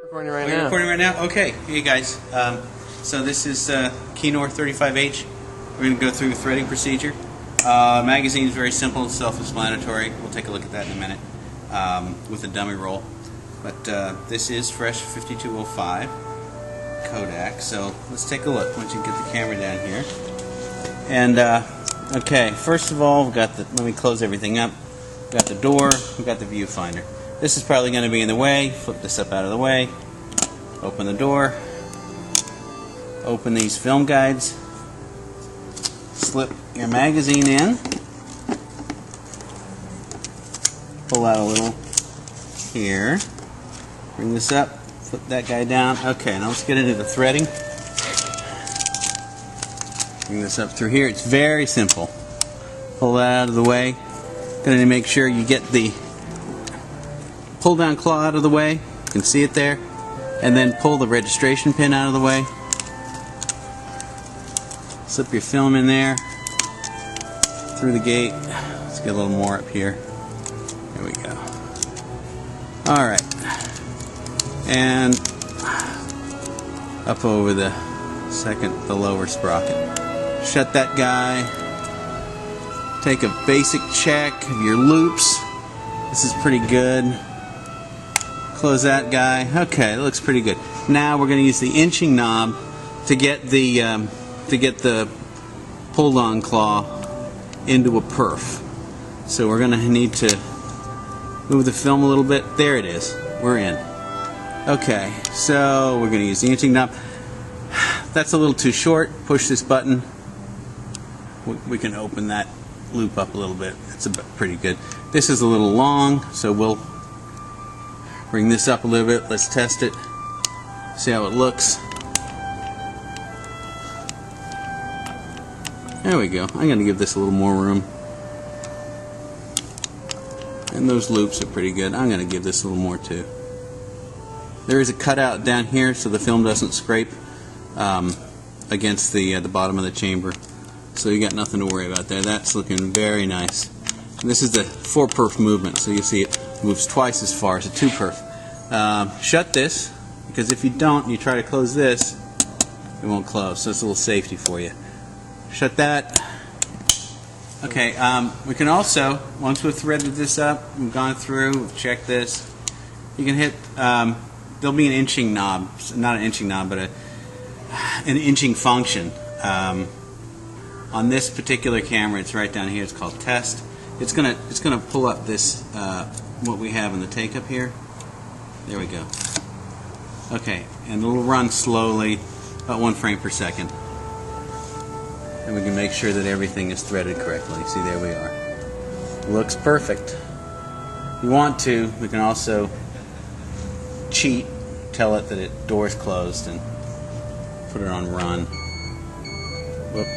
Recording right Are now. you recording right now? Okay. Hey guys. So this is Kinor 35H. We're going to go through a threading procedure. Magazine is very simple, self-explanatory. We'll take a look at that in a minute with a dummy roll. But this is fresh 5205 Kodak. So let's take a look once you get the camera down here. And okay, first of all, we've got the. Let me close everything up. We've got the door. We've got the viewfinder. This is probably going to be in the way. Flip this up out of the way. Open the door. Open these film guides. Slip your magazine in. Pull out a little here. Bring this up. Flip that guy down. Okay, now let's get into the threading. Bring this up through here. It's very simple. Pull that out of the way. Going to make sure you get the pull down claw out of the way. You can see it there. And then pull the registration pin out of the way. Slip your film in there. Through the gate. Let's get a little more up here. There we go. Alright. And up over the lower sprocket. Shut that guy. Take a basic check of your loops. This is pretty good. Close that guy. Okay, it looks pretty good. Now we're going to use the inching knob to get the pulled-on claw into a perf. So we're going to need to move the film a little bit. There it is. We're in. Okay, so we're going to use the inching knob. That's a little too short. Push this button. We can open that loop up a little bit. It's pretty good. This is a little long, so we'll bring this up a little bit. Let's test it. See how it looks. There we go. I'm going to give this a little more room. And those loops are pretty good. I'm going to give this a little more too. There is a cutout down here so the film doesn't scrape against the bottom of the chamber. So you got nothing to worry about there. That's looking very nice. And this is the 4-perf movement, so you see it moves twice as far as a 2-perf. Shut this, because if you don't, you try to close this, it won't close. So it's a little safety for you. Shut that. Okay, we can also, once we've threaded this up, we've gone through, we've checked this, you can hit, there'll be an inching knob, not an inching knob, but an inching function. On this particular camera, it's right down here. It's called Test. It's gonna pull up this what we have in the take up here. There we go. Okay, and it'll run slowly, about 1 frame per second, and we can make sure that everything is threaded correctly. See, there we are. Looks perfect. If you want to, we can also cheat, tell it that the door is closed, and put it on run. Whoop.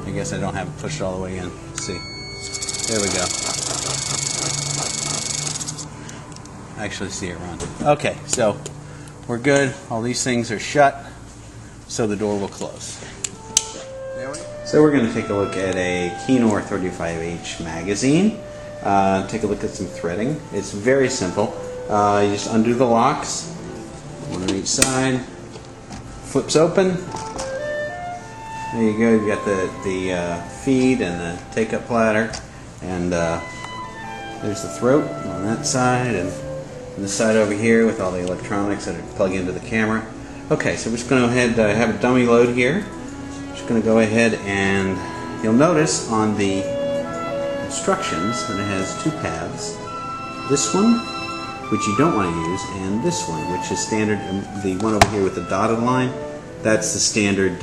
I guess I don't have it pushed all the way in. Let's see. There we go. I actually see it run. Okay, so we're good. All these things are shut, so the door will close. So we're going to take a look at a Kinor 35H magazine. Take a look at some threading. It's very simple. You just undo the locks, one on each side. Flips open. There you go. You've got the feed and the take-up platter, and there's the throat on that side, and this side over here with all the electronics that plug into the camera. Okay, so we're just going to go ahead and have a dummy load here. Just going to go ahead, and you'll notice on the instructions that it has 2 paths. This one, which you don't want to use, and this one, which is standard. The one over here with the dotted line, that's the standard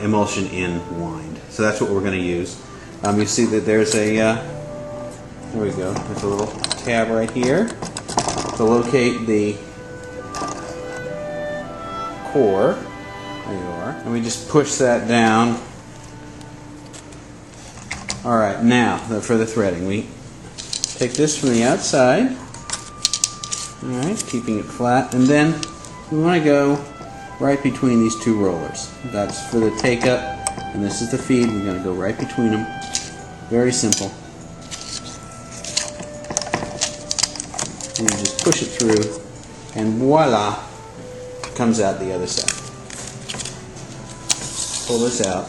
emulsion in wind. So that's what we're going to use. You see that there's a there we go. There's a little tab right here to locate the core. There you are. And we just push that down. All right. Now for the threading, we take this from the outside. All right, keeping it flat, and then we want to go right between these 2 rollers. That's for the take-up, and this is the feed. We're going to go right between them. Very simple. and you just push it through, and voila, it comes out the other side. Pull this out,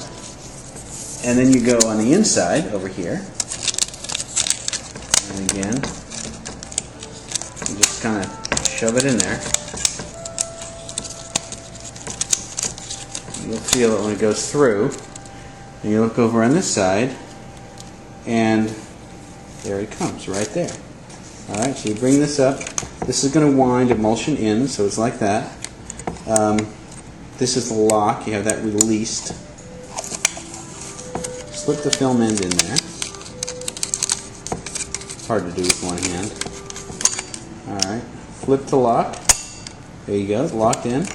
and then you go on the inside over here, and again, you just kind of shove it in there. You'll feel it when it goes through. And you look over on this side, and there it comes, right there. Alright, so you bring this up. This is going to wind emulsion in, so it's like that. This is the lock. You have that released. Slip the film end in there. Hard to do with one hand. Alright, flip the lock. There you go, it's locked in.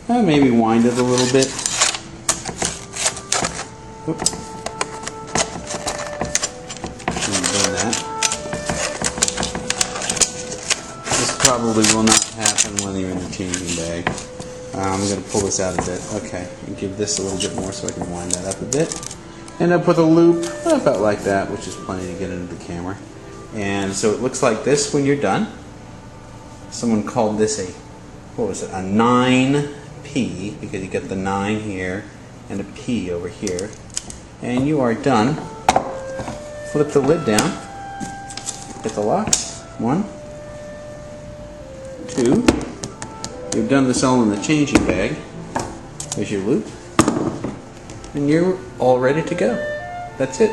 Maybe wind it a little bit. Oops. This probably will not happen when you're in the changing bag. I'm going to pull this out a bit. Okay, and give this a little bit more so I can wind that up a bit. End up with a loop about like that, which is plenty to get into the camera. And so it looks like this when you're done. Someone called this a, what was it, a 9P, because you get the 9 here and a P over here. And you are done. Flip the lid down. Hit the locks. 1, 2. You've done this all in the changing bag. There's your loop. And you're all ready to go. That's it.